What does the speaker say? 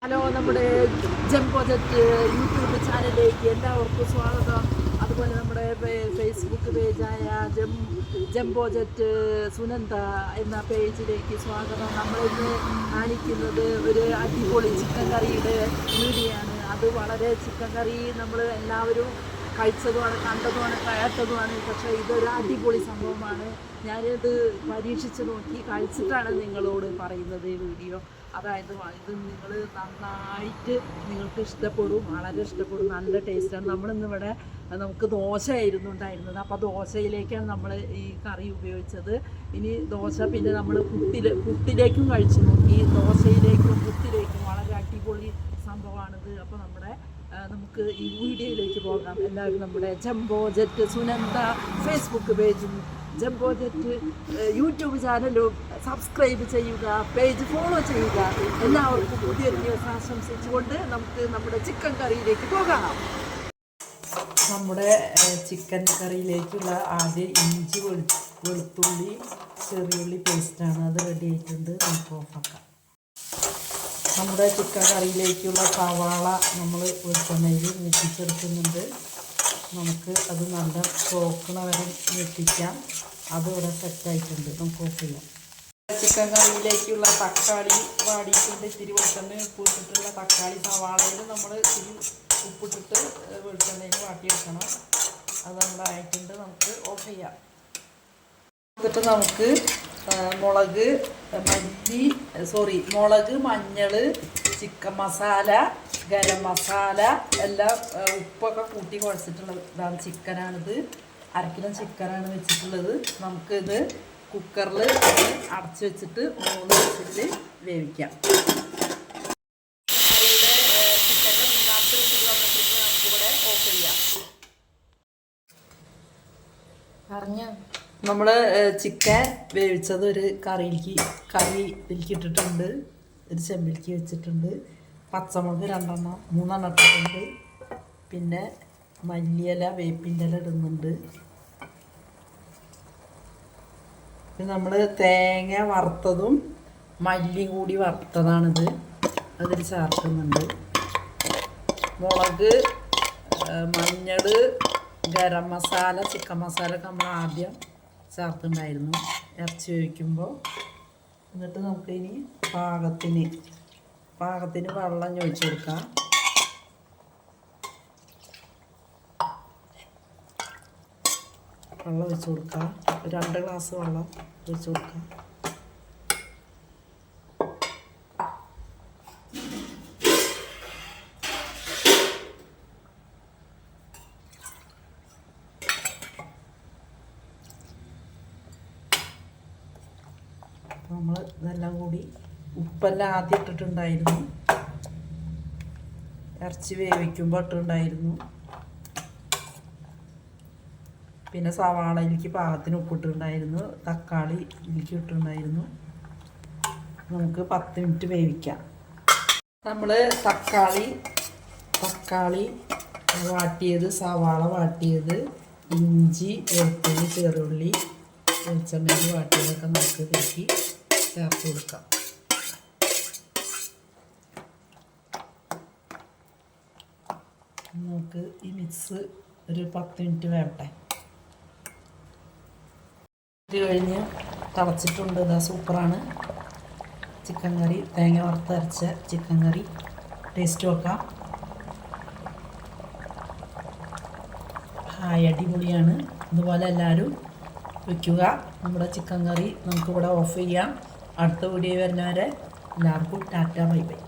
Hello, നമ്മുടെ jumbo jet YouTube ചാനലിലേക്ക് എല്ലാവർക്കും സ്വാഗതം. അതുപോലെ നമ്മുടെ ഫേസ്ബുക്ക് പേജായ ജംബോജറ്റ് സുനന്ദ എന്ന പേജിലേക്ക് സ്വാഗതം. നമ്മളിന്ന് കാണിക്കുന്നത് ഒരു അടിപൊളി ചിക്കൻ കറിയുടെ വീഡിയോ ആണ്. അത് വളരെ ചിക്കൻ കറി നമ്മൾ എല്ലാവരും കഴിച്ചതുമാണ്, കണ്ടതുമാണ്, കേട്ടതുമാണ്. പക്ഷേ ഇതൊരു അടിപൊളി സംഭവമാണ്. ഞാനിത് പരീക്ഷിച്ച് നോക്കി കഴിച്ചിട്ടാണ് നിങ്ങളോട് പറയുന്നത് ഈ വീഡിയോ. അതായത് ഇത് നിങ്ങൾ നന്നായിട്ട് നിങ്ങൾക്ക് ഇഷ്ടപ്പെടും, വളരെ ഇഷ്ടപ്പെടും, നല്ല ടേസ്റ്റാണ്. നമ്മളിന്നിവിടെ നമുക്ക് ദോശയായിരുന്നു ഉണ്ടായിരുന്നത്. അപ്പോൾ ദോശയിലേക്കാണ് നമ്മൾ ഈ കറി ഉപയോഗിച്ചത്. ഇനി ദോശ പിന്നെ നമ്മൾ പുട്ടിലേക്കും കഴിച്ചു നോക്കി. ദോശയിലേക്കും പുട്ടിലേക്കും വളരെ അടിപൊളി സംഭവമാണിത്. അപ്പോൾ നമുക്ക് ഈ വീഡിയോയിലേക്ക് പോകാം. എല്ലാവരും നമ്മുടെ ജംബോജറ്റ് സുനന്ദ ഫേസ്ബുക്ക് പേജും ജംബോജറ്റ് യൂട്യൂബ് ചാനലും സബ്സ്ക്രൈബ് ചെയ്യുക, പേജ് ഫോളോ ചെയ്യുക. എല്ലാവർക്കും പുതിയൊരു ദിവസം ആശംസിച്ചുകൊണ്ട് നമുക്ക് നമ്മുടെ ചിക്കൻ കറിയിലേക്ക് പോകാം. നമ്മുടെ ചിക്കൻ കറിയിലേക്കുള്ള ആദ്യം ഇഞ്ചി വെളുത്തുള്ളി ചെറിയുള്ളി പേസ്റ്റാണ്. അത് റെഡി ആയിട്ടുണ്ട്. നമുക്ക് ഓഫാക്കാം. നമ്മുടെ ചിക്കൻ കറിയിലേക്കുള്ള സവാള നമ്മൾ വെളിച്ചെണ്ണയിൽ ഞെട്ടിച്ചെടുക്കുന്നുണ്ട്. നമുക്ക് അത് നല്ല ചോക്കണ വരെ ഞെട്ടിക്കാം. അതിവിടെ സെറ്റായിട്ടുണ്ട്. നമുക്ക് ഓഫ് ചെയ്യാം. ചിക്കൻ കറിയിലേക്കുള്ള തക്കാളി വാടിയിട്ടുണ്ട്. ഇത്തിരി വെളിച്ചെണ്ണ ഉപ്പിട്ടിട്ടുള്ള തക്കാളി സവാളയിൽ നമ്മൾ ഇത്തിരി ഉപ്പിട്ടിട്ട് വെളിച്ചെണ്ണയിൽ വാട്ടി വെക്കണം. അത് നമ്മളായിട്ടുണ്ട്. നമുക്ക് ഓഫ് ചെയ്യാം. എന്നിട്ട് നമുക്ക് മുളക്, മഞ്ഞൾ, ചിക്കൻ മസാല, ഗരം മസാല എല്ലാം ഉപ്പൊക്കെ കൂട്ടി കുഴച്ചിട്ടുള്ളത് ഇതാണ്. ചിക്കനാണിത്. 1 കിലോ ചിക്കനാണ് വെച്ചിട്ടുള്ളത്. നമുക്കിത് കുക്കറിൽ അടച്ചു വെച്ചിട്ട് 3 വിസിൽ വേവിക്കാം. ചിക്കൻ നമുക്കിവിടെ ഓഫ് ചെയ്യാം. നമ്മൾ ചിക്കൻ വേവിച്ചത് ഒരു കറിയിലേക്ക് ഇട്ടിട്ടുണ്ട്. ഒരു ചെമ്പിലേക്ക് വെച്ചിട്ടുണ്ട്. പച്ചമുളക് 2 3 ഇട്ടിട്ടുണ്ട്. പിന്നെ മല്ലിയില വേപ്പിൻ്റെ ഇല ഇടുന്നുണ്ട്. പിന്നെ നമ്മൾ തേങ്ങ വറുത്തതും മല്ലി കൂടി വറുത്തതാണിത്. അതിൽ ചേർക്കുന്നുണ്ട്. മുളക്, മഞ്ഞൾ, ഗരം മസാല, ചിക്കൻ മസാല ഒക്കെ നമ്മൾ ആദ്യം ചേർത്തുണ്ടായിരുന്നു ഇറച്ചി വേവിക്കുമ്പോൾ. എന്നിട്ട് നമുക്കിനി പാകത്തിന് വെള്ളം ഒഴിച്ച് കൊടുക്കാം. വെള്ളം ഒഴിച്ച് കൊടുക്കാം. 2 ഗ്ലാസ് വെള്ളം ഒഴിച്ച് കൊടുക്കാം. നമ്മൾ ഇതെല്ലാം കൂടി ഉപ്പെല്ലാം ആദ്യം ഇട്ടിട്ടുണ്ടായിരുന്നു. ഇറച്ചി വേവിക്കുമ്പോൾ ഇട്ടിട്ടുണ്ടായിരുന്നു. പിന്നെ സവാളയിലേക്ക് പാകത്തിന് ഉപ്പിട്ടുണ്ടായിരുന്നു. തക്കാളി ഇതിലേക്ക് ഇട്ടിട്ടുണ്ടായിരുന്നു. നമുക്ക് 10 മിനിറ്റ് വേവിക്കാം. നമ്മൾ തക്കാളി വാട്ടിയത്, സവാള വാട്ടിയത്, ഇഞ്ചി വെളുത്തുള്ളി ചെറുള്ളി വെളിച്ചെണ്ണയിൽ വാട്ടിയതൊക്കെ നമുക്ക് ഇതിലേക്ക് ചേർത്ത് കൊടുക്കാം. നമുക്ക് ഈ മിക്സ് ഒരു 10 മിനിറ്റ് വേവട്ടെ. ഇത് കഴിഞ്ഞ് തിളച്ചിട്ടുണ്ട്. ഇതാ സൂപ്പറാണ് ചിക്കൻ കറി. തേങ്ങ വറുത്തരച്ച ചിക്കൻ കറി. ടേസ്റ്റ് നോക്കാം. അടിപൊളിയാണ്. ഇതുപോലെ എല്ലാവരും വയ്ക്കുക. നമ്മുടെ ചിക്കൻ കറി നമുക്കിവിടെ ഓഫ് ചെയ്യാം. അടുത്ത വീഡിയോ വരുന്നവരെ എല്ലാവർക്കും ടാറ്റ ബൈ ബൈ.